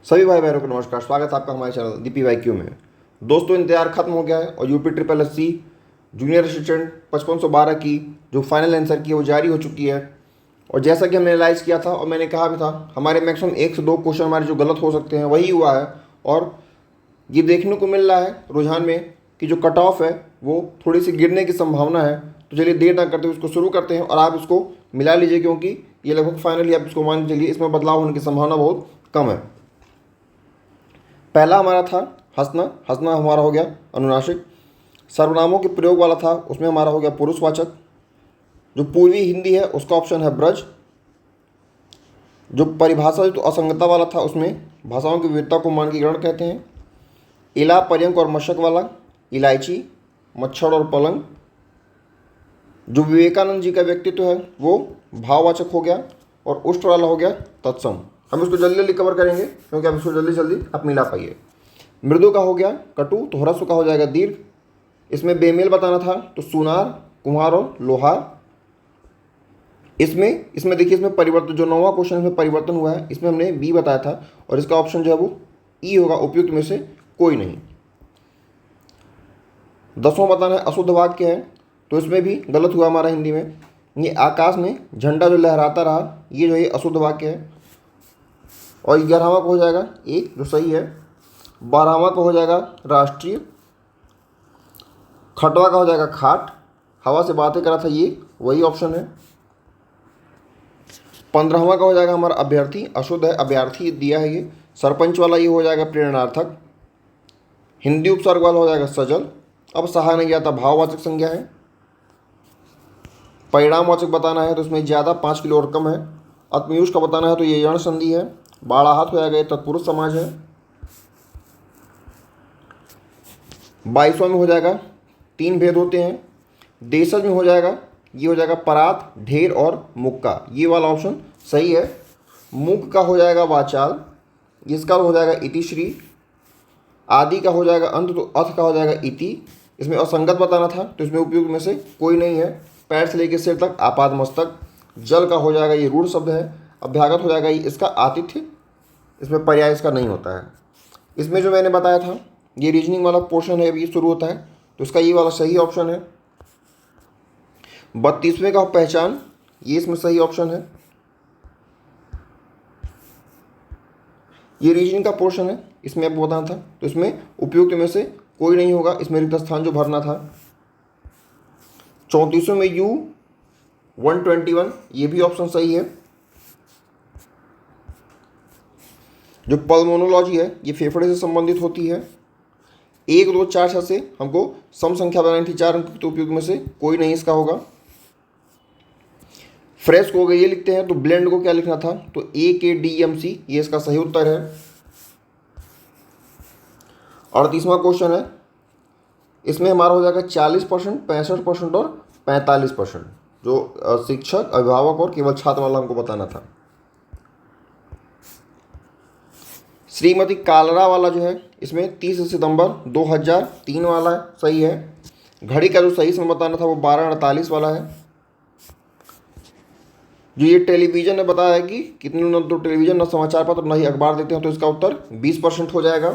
सभी भाई बहनों को नमस्कार। स्वागत है आपका हमारे चैनल DPYQ में। दोस्तों, इंतजार खत्म हो गया है और UP triple S C junior assistant 5512 की जो फाइनल आंसर की है वो जारी हो चुकी है। और जैसा कि हमने एनालाइज किया था और मैंने कहा भी था, हमारे मैक्सिमम 1 से 2 क्वेश्चन हमारे जो गलत हो सकते हैं वही हुआ है। और ये देखने को मिल रहा है रुझान में कि जो कट ऑफ है वो थोड़ी सी गिरने की संभावना है। तो चलिए देर ना करते हुए इसको शुरू करते हैं और आप इसको मिला लीजिए, क्योंकि ये लगभग फाइनली आप इसको मान चलिए इसमें बदलाव होने की संभावना बहुत कम है। पहला हमारा था हंसना। हंसना हमारा हो गया अनुनासिक। सर्वनामों के प्रयोग वाला था, उसमें हमारा हो गया पुरुषवाचक। जो पूर्वी हिंदी है उसका ऑप्शन है ब्रज। जो परिभाषा जो असंगता वाला था उसमें भाषाओं की विविधता को मानकीकरण कहते हैं। इला पर्यंक और मशक वाला इलायची, मच्छर और पलंग। जो विवेकानंद जी का व्यक्तित्व है वो भाववाचक हो गया और उष्ट वाला हो गया तत्सम। हम इसको जल्दी जल्दी कवर करेंगे क्योंकि आप इसको जल्दी जल्दी आप मिला पाइए। मृदु का हो गया कटु, तो ह्रस्व का हो जाएगा दीर्घ। इसमें बेमेल बताना था तो सुनार, कुम्हार और लोहार। इसमें देखिए, इसमें परिवर्तन जो 9वां क्वेश्चन में परिवर्तन हुआ है इसमें हमने बी बताया था और इसका ऑप्शन जो है वो ई होगा, उपयुक्त में से कोई नहीं। 10वां बताना है अशुद्ध वाक्य है, तो इसमें भी गलत हुआ हमारा हिंदी में। ये आकाश में झंडा जो लहराता रहा, ये जो है अशुद्ध वाक्य है। और 11वां का हो जाएगा एक जो सही है। 12वां का हो जाएगा राष्ट्रीय। खटवा का हो जाएगा खाट, हवा से बातें करा था, ये वही ऑप्शन है। 15वां का हो जाएगा हमारा अभ्यर्थी, अशुद्ध है, अभ्यर्थी दिया है ये। सरपंच वाला ये हो जाएगा प्रेरणार्थक। हिंदी उपसर्ग वाला हो जाएगा सजल। अब सहाय नहीं आता, भाववाचक संज्ञा है। परिणामवाचक बताना है तो इसमें ज़्यादा 5 किलो और कम है। आत्मयुष का बताना है तो ये यण संधि है। बाड़ाहाथ हो जाएगा, ये तत्पुरुष समाज है। 22वां में हो जाएगा 3 भेद होते हैं। देशज में हो जाएगा, ये हो जाएगा परात, ढेर और मुक्का, ये वाला ऑप्शन सही है। मुख का हो जाएगा वाचाल, इसका हो जाएगा इतिश्री। आदि का हो जाएगा अंत, तो अथ का हो जाएगा इति। इसमें असंगत बताना था तो इसमें उपयुक्त में से कोई नहीं है। पैर से लेकर सिर तक आपाद मस्तक। जल का हो जाएगा ये रूढ़ शब्द है। अभ्यागत हो जाएगा ये इसका आतिथ्य, इसमें पर्याय इसका नहीं होता है। इसमें जो मैंने बताया था ये रीजनिंग वाला पोर्शन है, ये शुरू होता है तो इसका ये वाला सही ऑप्शन है। 32वें का पहचान, ये इसमें सही ऑप्शन है। ये रीजनिंग का पोर्शन है, इसमें आपको बताना था तो इसमें उपयुक्त में से कोई नहीं होगा, इसमें रिक्त स्थान जो भरना था। 34वें में U 121, ये भी ऑप्शन सही है। जो पल्मोनोलॉजी है ये फेफड़े से संबंधित होती है। 1 2 4 6 से हमको सम संख्या बनानी थी 4 अंक की, तो उपयुक्त में से कोई नहीं इसका होगा। फ्रेश को ये लिखते हैं तो ब्लेंड को क्या लिखना था, तो AKDMC, ये इसका सही उत्तर है। 38वां क्वेश्चन है, इसमें हमारा हो जाएगा 40%, 65% और 45%। जो शिक्षक, अभिभावक और केवल छात्र वाला हमको बताना था। श्रीमती कालरा वाला जो है इसमें 30 सितंबर 2003 वाला है, सही है। घड़ी का जो सही समय बताना था वो 12:48 वाला है। जो ये टेलीविज़न ने बताया है कि कितने न तो टेलीविज़न, न समाचार पत्र, न ही अखबार देते हैं, तो इसका उत्तर 20% हो जाएगा।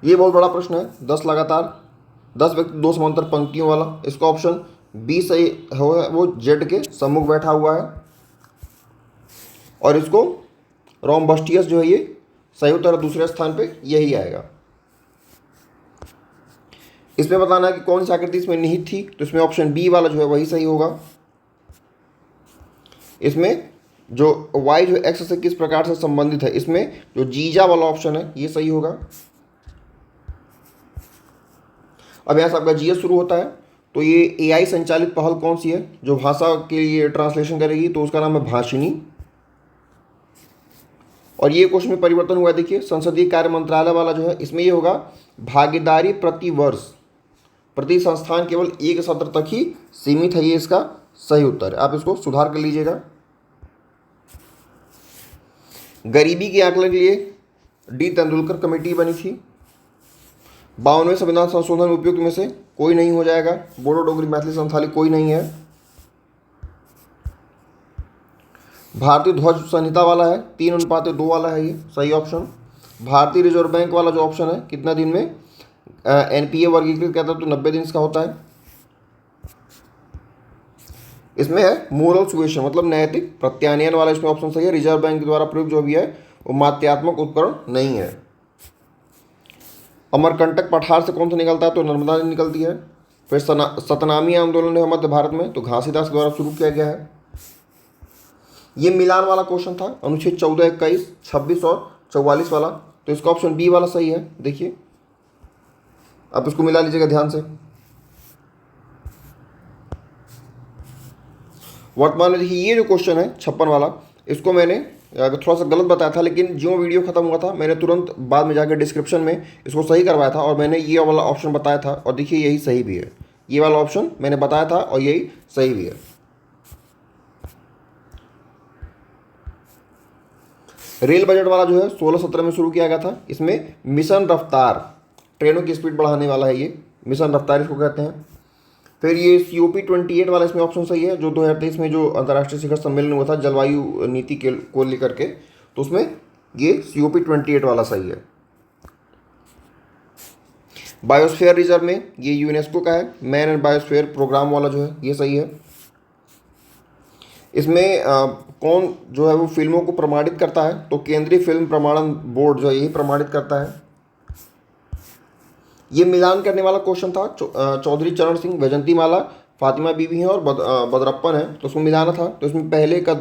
ये बहुत बड़ा प्रश्न है, 10 लगातार 10 व्यक्ति 2 समांतर पंक्तियों वाला, इसका ऑप्शन बी सही हो, वो जेड के सम्मुख बैठा हुआ है। और इसको रोम्बस्टियस जो है ये सही उत्तर दूसरे स्थान पे यही आएगा। इसमें बताना है कि कौन सी आकृति इसमें निहित थी, तो इसमें ऑप्शन बी वाला जो है वही सही होगा। इसमें जो y जो x से किस प्रकार से संबंधित है, इसमें जो जीजा वाला ऑप्शन है ये सही होगा। अब यहाँ से आपका जीएस शुरू होता है, तो ये AI संचालित पहल कौन सी है जो भाषा के लिए ट्रांसलेशन करेगी, तो उसका नाम है भाषिनी। और ये क्वेश्चन में परिवर्तन हुआ, देखिए संसदीय कार्य मंत्रालय वाला जो है इसमें ये होगा भागीदारी प्रति वर्ष, प्रति संस्थान केवल 1 सत्र तक ही सीमित है, ये इसका सही उत्तर है। आप इसको सुधार कर लीजिएगा। गरीबी के आकलन के लिए डी तेंदुलकर कमेटी बनी थी। 52वें संविधान संशोधन उपयुक्त में से कोई नहीं हो जाएगा। बोडो डोगरी मैथिली संथाली कोई नहीं है। भारतीय ध्वज संहिता वाला है, 3:2 वाला है, ये सही ऑप्शन। भारतीय रिजर्व बैंक वाला जो ऑप्शन है, कितना दिन में एनपीए वर्गीकृत कहता है, तो 90 दिन इसका होता है। इसमें है मोरल सुएशन, मतलब नैतिक प्रत्यानयन वाला इसमें ऑप्शन सही है। रिजर्व बैंक के द्वारा प्रयुक्त जो भी है वो मात्यात्मक उपकरण नहीं है। अमरकंटक पठार से कौन सा निकलता है, तो नर्मदा नदी निकलती है। फिर सतनामी आंदोलन है मध्य भारत में, तो घासीदास के द्वारा शुरू किया गया है। ये मिलान वाला क्वेश्चन था, अनुच्छेद 14, 21, 26 और 44 वाला, तो इसका ऑप्शन बी वाला सही है। देखिए आप इसको मिला लीजिएगा ध्यान से। वर्तमान में देखिए ये जो क्वेश्चन है 56 वाला, इसको मैंने थोड़ा सा गलत बताया था, लेकिन जो वीडियो खत्म हुआ था मैंने तुरंत बाद में जाकर डिस्क्रिप्शन में इसको सही करवाया था और मैंने ये वाला ऑप्शन बताया था, और देखिए यही सही भी है। ये वाला ऑप्शन मैंने बताया था और यही सही भी है। रेल बजट वाला जो है 16-17 में शुरू किया गया था। इसमें मिशन रफ्तार, ट्रेनों की स्पीड बढ़ाने वाला है ये, मिशन रफ्तार इसको कहते हैं। फिर ये COP28 वाला इसमें ऑप्शन सही है, जो 2023 में जो अंतर्राष्ट्रीय शिखर सम्मेलन हुआ था जलवायु नीति के को लेकर के, तो उसमें ये COP28 वाला सही है। बायोस्फीयर रिजर्व में ये यूनेस्को का है, मैन एंड बायोस्फीयर प्रोग्राम वाला जो है ये सही है। इसमें कौन जो है वो फिल्मों को प्रमाणित करता है, तो केंद्रीय फिल्म प्रमाणन बोर्ड जो है यही प्रमाणित करता है। ये मिलान करने वाला क्वेश्चन था, चौधरी चरण सिंह, वैजंती माला, फातिमा बीबी हैं और बदरप्पन है, तो उसको मिलाना था। तो इसमें पहले का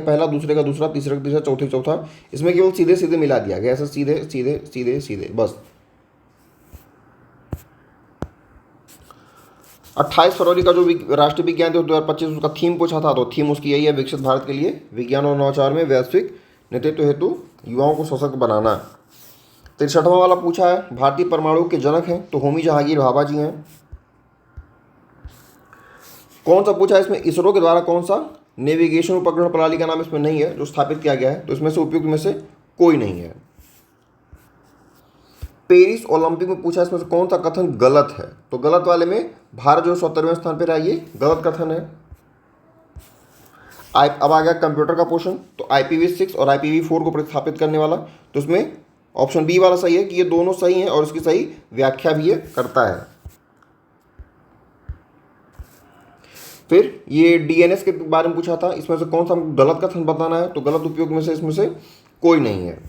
पहला, दूसरे का दूसरा, तीसरे का तीसरा, चौथे का चौथा, इसमें केवल सीधे सीधे मिला दिया गया, ऐसा सीधे सीधे सीधे सीधे बस। 28 फरवरी का जो राष्ट्रीय विज्ञान दिवस 2025 उसका थीम पूछा था, तो थीम उसकी यही है, विकसित भारत के लिए विज्ञान और नवाचार में वैश्विक नेतृत्व हेतु युवाओं को सशक्त बनाना। 63वां वाला पूछा है, भारतीय परमाणु के जनक हैं, तो होमी जहांगीर भाभा जी हैं। कौन सा पूछा है इसमें, इसरो के द्वारा कौन सा नेविगेशन उपग्रह प्रणाली का नाम इसमें नहीं है जो स्थापित किया गया है, तो इसमें से उपयुक्त में से कोई नहीं है। पेरिस ओलंपिक में पूछा इसमें से कौन सा कथन गलत है, तो गलत वाले में भारत जो 77वें स्थान पर है, ये गलत कथन है। अब आ गया कंप्यूटर का पोर्शन, तो IPv6 और IPv4 को प्रतिस्थापित करने वाला, तो उसमें ऑप्शन बी वाला सही है कि ये दोनों सही हैं और इसकी सही व्याख्या भी ये करता है। फिर ये DNS के बारे में पूछा था, इसमें से कौन सा गलत कथन बताना है, तो गलत उपयोग में से इसमें से कोई नहीं है।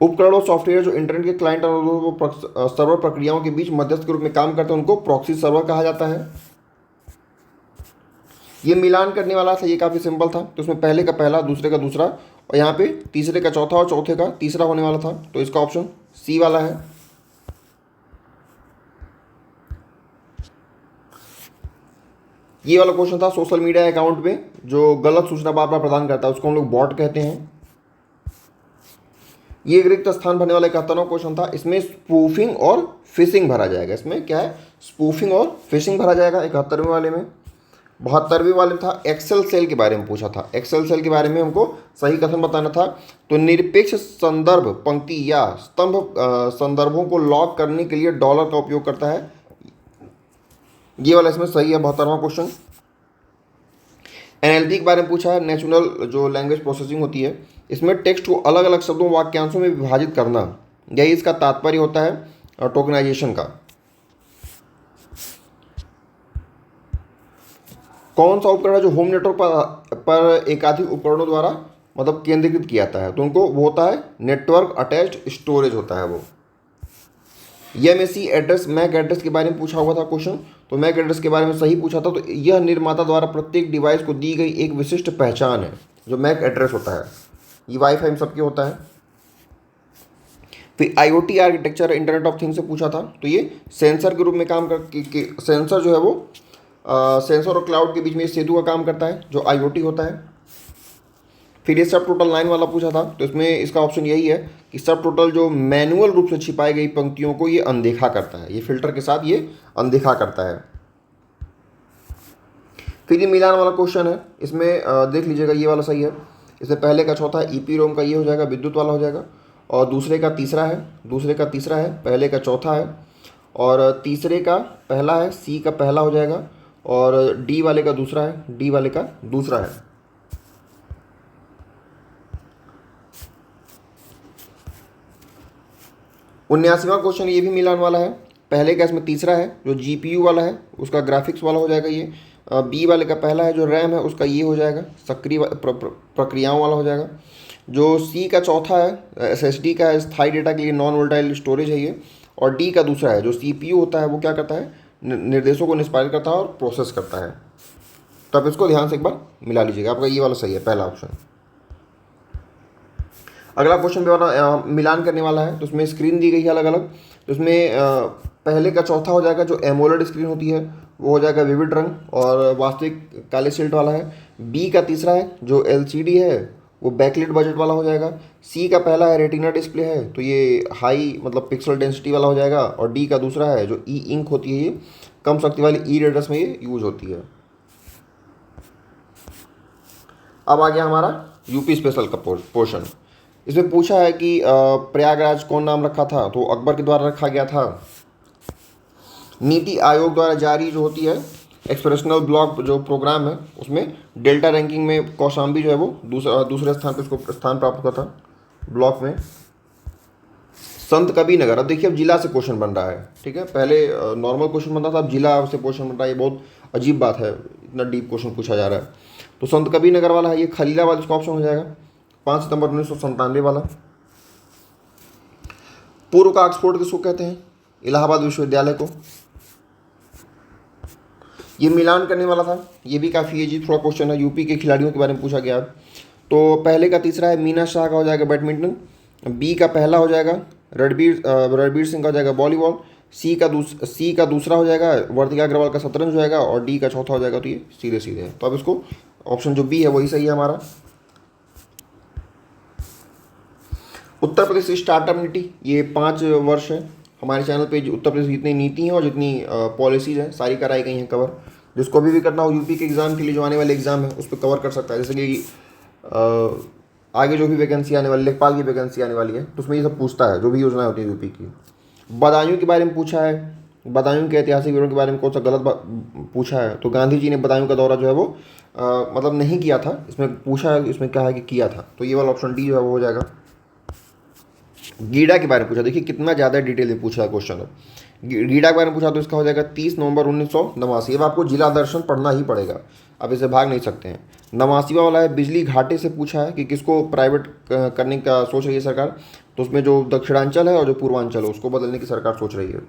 उपकरण और सॉफ्टवेयर जो इंटरनेट के क्लाइंट और सर्वर प्रक्रियाओं के बीच मध्यस्थ के रूप में काम करते हैं उनको प्रॉक्सी सर्वर कहा जाता है। ये मिलान करने वाला था, ये काफ़ी सिंपल था, तो इसमें पहले का पहला, दूसरे का दूसरा और यहाँ पे तीसरे का चौथा और चौथे का तीसरा होने वाला था, तो इसका ऑप्शन सी वाला है। ये वाला क्वेश्चन था, सोशल मीडिया अकाउंट में जो गलत सूचना बार बार प्रदान करता है उसको हम लोग बॉट कहते हैं। ये रिक्त स्थान भरने वाला 71वां क्वेश्चन था, इसमें स्पूफिंग और फिशिंग भरा जाएगा। इसमें क्या है, स्पूफिंग और फिशिंग भरा जाएगा 71वें वाले में। 72वें वाले में था एक्सेल सेल के बारे में पूछा था, एक्सेल सेल के बारे में हमको सही कथन बताना था, तो निरपेक्ष संदर्भ पंक्ति या स्तंभ संदर्भों को लॉक करने के लिए डॉलर का उपयोग करता है, ये वाला इसमें सही है 72वां क्वेश्चन। NLP के बारे में पूछा है, नेचुरल जो लैंग्वेज प्रोसेसिंग होती है, इसमें टेक्स्ट को अलग अलग शब्दों वाक्यांशों में विभाजित करना, यही इसका तात्पर्य होता है टोकनाइजेशन का। कौन सा उपकरण है जो होम नेटवर्क पर एकाधिक उपकरणों द्वारा मतलब केंद्रीकृत किया जाता है, तो उनको वो होता है नेटवर्क अटैच्ड स्टोरेज होता है वो। MAC एड्रेस, मैक एड्रेस के बारे में पूछा हुआ था क्वेश्चन, तो मैक एड्रेस के बारे में सही पूछा था, तो यह निर्माता द्वारा प्रत्येक डिवाइस को दी गई एक विशिष्ट पहचान है, जो मैक एड्रेस होता है, ये वाईफाई में सबके होता है। फिर IoT architecture internet of things से पूछा था, तो ये सेंसर के रूप में काम कर सेंसर जो है वो सेंसर और क्लाउड के बीच में सेतु का काम करता है, जो IoT होता है। फिर ये सब टोटल 9 वाला पूछा था, तो इसमें इसका ऑप्शन यही है कि सब टोटल जो मैनुअल रूप से छिपाई गई पंक्तियों को ये अनदेखा करता है, ये फिल्टर के साथ ये अनदेखा करता है। फिर ये मिलान वाला क्वेश्चन है, इसमें देख लीजिएगा ये वाला सही है, इसमें पहले का चौथा है EPROM का ये हो जाएगा, विद्युत वाला हो जाएगा, और दूसरे का तीसरा है, दूसरे का तीसरा है, पहले का चौथा है, और तीसरे का पहला है, C का पहला हो जाएगा, और डी वाले का दूसरा है, डी वाले का दूसरा है। 79वां क्वेश्चन ये भी मिलान वाला है। पहले का इसमें तीसरा है जो जीपीयू वाला है उसका ग्राफिक्स वाला हो जाएगा ये। बी वाले का पहला है जो रैम है उसका ये हो जाएगा, सक्रिय प्रक्रियाओं वाला हो जाएगा। जो सी का चौथा है एसएसडी का है, स्थायी डेटा के लिए नॉन वोलेटाइल स्टोरेज है ये। और डी का दूसरा है जो सीपीयू होता है वो क्या करता है, निर्देशों को निष्पादित करता है और प्रोसेस करता है। तो आप इसको ध्यान से एक बार मिला लीजिएगा, आपका ये वाला सही है, पहला ऑप्शन। अगला क्वेश्चन भी वाला मिलान करने वाला है, तो उसमें स्क्रीन दी गई है अलग अलग। तो उसमें पहले का चौथा हो जाएगा जो एमोलेड स्क्रीन होती है वो हो जाएगा विविड रंग और वास्तविक काले सिल्ट वाला है। बी का तीसरा है जो एलसीडी है वो बैकलिट बजट वाला हो जाएगा। सी का पहला है रेटिना डिस्प्ले है तो ये हाई मतलब पिक्सल डेंसिटी वाला हो जाएगा। और डी का दूसरा है जो ई इंक होती है ये कम शक्ति वाली ई रीडर्स में ये यूज होती है। अब आ गया हमारा यूपी स्पेशल का पोर्शन। इसमें पूछा है कि प्रयागराज कौन नाम रखा था, तो अकबर के द्वारा रखा गया था। नीति आयोग द्वारा जारी जो होती है एक्सप्रेशनल ब्लॉक जो प्रोग्राम है उसमें डेल्टा रैंकिंग में कौशाम्बी जो है वो दूसरे स्थान पे उसको स्थान प्राप्त हुआ था ब्लॉक में। संत कबीर नगर, अब देखिए अब जिला से क्वेश्चन बन रहा है, ठीक है। पहले नॉर्मल क्वेश्चन बनता था, अब जिला से क्वेश्चन बन रहा है। ये बहुत अजीब बात है, इतना डीप क्वेश्चन पूछा जा रहा है। तो संत कबीर नगर वाला है ये खलीलाबाद, इसका ऑप्शन हो जाएगा। 5 सितंबर 1997 वाला। पूर्व का ऑक्सफोर्ड किसको कहते हैं, इलाहाबाद विश्वविद्यालय को। ये मिलान करने वाला था, ये भी काफ़ी अजीब थोड़ा क्वेश्चन है, यूपी के खिलाड़ियों के बारे में पूछा गया। तो पहले का तीसरा है मीना शाह का हो जाएगा बैडमिंटन। बी का पहला हो जाएगा रणबीर सिंह का हो जाएगा वॉलीबॉल। सी का दूसरा हो जाएगा वर्तिका अग्रवाल का शतरंज हो जाएगा। और डी का चौथा हो जाएगा। तो ये सीधे सीधे है, तो अब इसको ऑप्शन जो बी है वही सही है हमारा। उत्तर प्रदेश स्टार्टअप नीति ये 5 वर्ष है। हमारे चैनल पे उत्तर प्रदेश जितनी नीति हैं और जितनी पॉलिसीज़ हैं सारी कराई गई हैं कवर। जिसको भी करना हो यूपी के एग्ज़ाम के लिए जो आने वाले एग्ज़ाम है उस पर कवर कर सकता है। जैसे कि आगे जो भी वैकेंसी आने वाली, लेखपाल की वैकेंसी आने वाली है तो उसमें ये सब पूछता है, जो भी योजनाएं होती है यूपी की। बदायूं के बारे में पूछा है, बदायूं के ऐतिहासिक विवरण के बारे में कौन सा गलत पूछा है, तो गांधी जी ने बदायूं का दौरा जो है वो मतलब नहीं किया था। इसमें पूछा है, इसमें क्या है कि किया था, तो ये वाला ऑप्शन डी जो है वो हो जाएगा। गीडा के बारे में पूछा, देखिए कितना ज़्यादा डिटेल में पूछा है क्वेश्चन। गीडा के बारे में पूछा तो इसका हो जाएगा 30 नवंबर 1989। अब आपको जिला दर्शन पढ़ना ही पड़ेगा, अब इसे भाग नहीं सकते हैं। 89वां वाला है बिजली घाटे से पूछा है कि किसको प्राइवेट करने का सोच रही है सरकार, तो उसमें जो दक्षिणांचल है और जो पूर्वांचल है उसको बदलने की सरकार सोच रही है।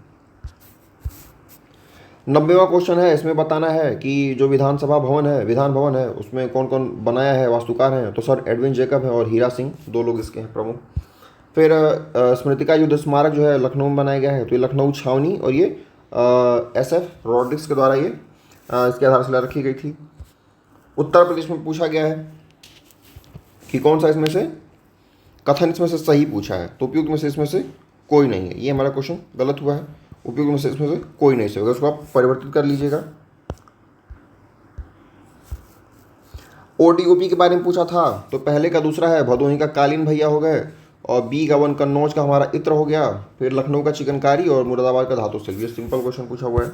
90वां क्वेश्चन है, इसमें बताना है कि जो विधान भवन है उसमें कौन कौन बनाया है, वास्तुकार हैं, तो सर एडविन जैकब है और हीरा सिंह, 2 लोग इसके हैं प्रमुख। फिर स्मृतिका युद्ध स्मारक जो है लखनऊ में बनाया गया है, तो ये लखनऊ छावनी और ये SF रॉड्रिक्स के द्वारा ये इसकी आधारशिला रखी गई थी। उत्तर प्रदेश में पूछा गया है कि कौन सा इसमें से कथन इसमें से सही पूछा है, तो उपयुक्त में से इसमें से कोई नहीं है। ये हमारा क्वेश्चन गलत हुआ है, उपयुक्त में से इसमें से कोई नहीं सही होगा, उसको आप परिवर्तित कर लीजिएगा। ODOP के बारे में पूछा था, तो पहले का दूसरा है भदोही का कालीन भैया हो गए, और बी का 1 कन्नौज का हमारा इत्र हो गया। फिर लखनऊ का चिकनकारी और मुरादाबाद का धातु शिल्प। ये सिंपल क्वेश्चन पूछा हुआ है।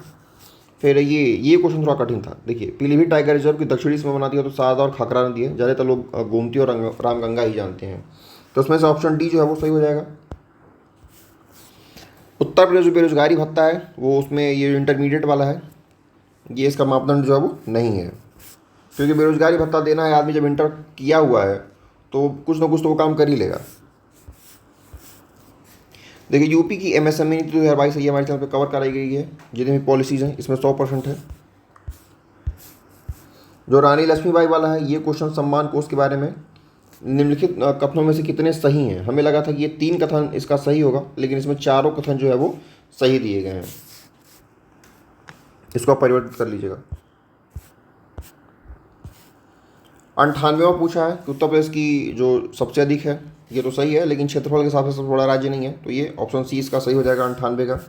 फिर ये क्वेश्चन थोड़ा कठिन था। देखिए पीलीभीत टाइगर रिजर्व की दक्षिणी सीमा बनाती है तो शारदा और खाकरा नदी है, ज़्यादातर लोग गोमती और रामगंगा ही जानते हैं, तो उसमें से ऑप्शन डी जो है वो सही हो जाएगा। उत्तर प्रदेश जो बेरोजगारी भत्ता है वो उसमें ये इंटरमीडिएट वाला है, ये इसका मापदंड जो है वो नहीं है, क्योंकि बेरोजगारी भत्ता देना है आदमी जब इंटर किया हुआ है तो कुछ ना कुछ तो वो काम कर ही लेगा। देखिए यूपी की MSME नीति 2022 ये हमारे चैनल पे कवर कराई गई है, जितनी भी पॉलिसीज़ हैं इसमें 100% है। जो रानी लक्ष्मीबाई वाला है ये क्वेश्चन सम्मान कोष के बारे में निम्नलिखित कथनों में से कितने सही हैं। हमें लगा था कि ये 3 कथन इसका सही होगा, लेकिन इसमें चारों कथन जो है वो सही दिए गए हैं, इसको आप परिवर्तित कर लीजिएगा। 98वां पूछा है कि उत्तर प्रदेश की जो सबसे अधिक है, ये तो सही है, लेकिन क्षेत्रफल के हिसाब से सबसे बड़ा राज्य नहीं है, तो ये ऑप्शन सी इसका सही हो जाएगा 98 का।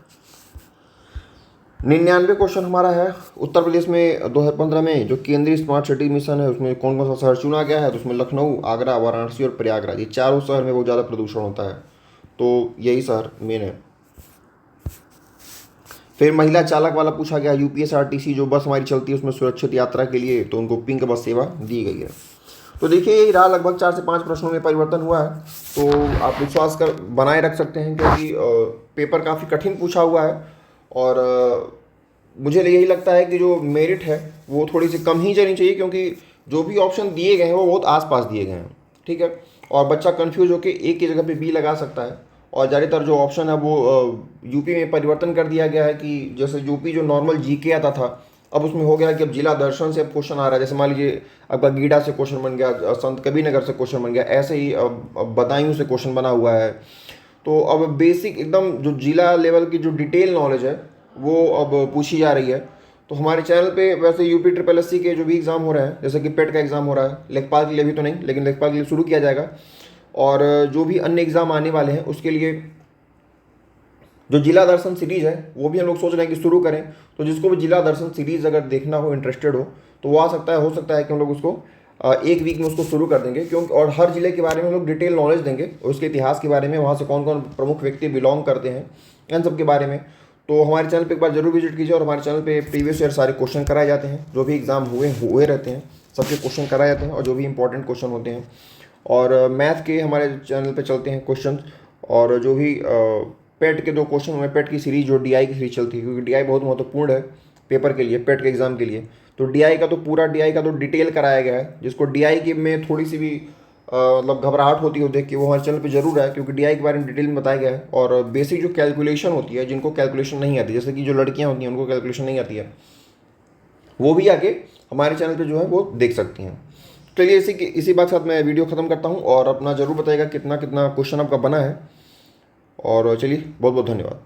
99 क्वेश्चन हमारा है, उत्तर प्रदेश में 2015 में जो केंद्रीय स्मार्ट सिटी मिशन है उसमें कौन कौन सा शहर चुना गया है, तो उसमें लखनऊ, आगरा, वाराणसी और प्रयागराज, ये चारों शहर में बहुत ज़्यादा प्रदूषण होता है, तो यही शहर मेन है। फिर महिला चालक वाला पूछा गया, यूपीएसआरटीसी जो बस हमारी चलती है उसमें सुरक्षित यात्रा के लिए तो उनको पिंक बस सेवा दी गई है। तो देखिए यही रहा, लगभग 4 से 5 प्रश्नों में परिवर्तन हुआ है। तो आप विश्वास कर बनाए रख सकते हैं क्योंकि पेपर काफ़ी कठिन पूछा हुआ है और मुझे यही लगता है कि जो मेरिट है वो थोड़ी सी कम ही चलनी चाहिए क्योंकि जो भी ऑप्शन दिए गए हैं वो बहुत आसपास दिए गए हैं, ठीक है। और बच्चा कंफ्यूज होकर एक की जगह पे बी लगा सकता है। और ज़्यादातर जो ऑप्शन है वो यूपी में परिवर्तन कर दिया गया है कि जैसे यूपी जो नॉर्मल जीके आता था अब उसमें हो गया कि अब जिला दर्शन से अब क्वेश्चन आ रहा है। जैसे मान लीजिए आपका गीडा से क्वेश्चन बन गया, संत कबीरनगर से क्वेश्चन बन गया, ऐसे ही अब बदायूं से क्वेश्चन बना हुआ है। तो अब बेसिक एकदम जो जिला लेवल की जो डिटेल नॉलेज है वो अब पूछी जा रही है। तो हमारे चैनल पे वैसे यूपी ट्रिपल एस सी के जो भी एग्ज़ाम हो रहे हैं, जैसे कि पेट का एग्ज़ाम हो रहा है, लेखपाल के लिए भी तो नहीं लेकिन लेखपाल के लिए शुरू किया जाएगा, और जो भी अन्य एग्ज़ाम आने वाले हैं उसके लिए जो जिला दर्शन सीरीज़ है वो भी हम लोग सोच रहे हैं कि शुरू करें। तो जिसको भी जिला दर्शन सीरीज़ अगर देखना हो, इंटरेस्टेड हो, तो वो आ सकता है, हो सकता है कि हम लोग उसको एक वीक में उसको शुरू कर देंगे क्योंकि और हर जिले के बारे में हम लोग डिटेल नॉलेज देंगे और उसके इतिहास के बारे में, वहाँ से कौन कौन प्रमुख व्यक्ति बिलोंग करते हैं, इन सब के बारे में। तो हमारे चैनल पे एक बार जरूर विजिट कीजिए और हमारे चैनल पे प्रीवियस ईयर सारे क्वेश्चन कराए जाते हैं, जो भी एग्जाम हुए रहते हैं सबके क्वेश्चन कराए जाते हैं और जो भी इंपॉर्टेंट क्वेश्चन होते हैं। और मैथ के हमारे चैनल पे चलते हैं क्वेश्चन, और जो भी पेट के 2 क्वेश्चन हुए, पेट की सीरीज जो डीआई की सीरीज चलती है क्योंकि डीआई बहुत महत्वपूर्ण है पेपर के लिए, पेट के एग्जाम के लिए। तो डीआई का तो पूरा डीआई का तो डिटेल कराया गया है, जिसको डीआई के में थोड़ी सी भी मतलब घबराहट होती है देख के, वो हमारे चैनल पे जरूर है क्योंकि डीआई के बारे में डिटेल में बताया गया है। और बेसिक जो कैलकुलेशन होती है, जिनको कैलकुलेशन नहीं आती, जैसे कि जो लड़कियां होती हैं उनको कैलकुलेशन नहीं आती है, वो भी आगे हमारे चैनल पे जो है वो देख सकती हैं। चलिए इसी बात के साथ मैं वीडियो ख़त्म करता हूँ और अपना ज़रूर बताइएगा कितना कितना क्वेश्चन आपका बना है। और चलिए बहुत बहुत धन्यवाद।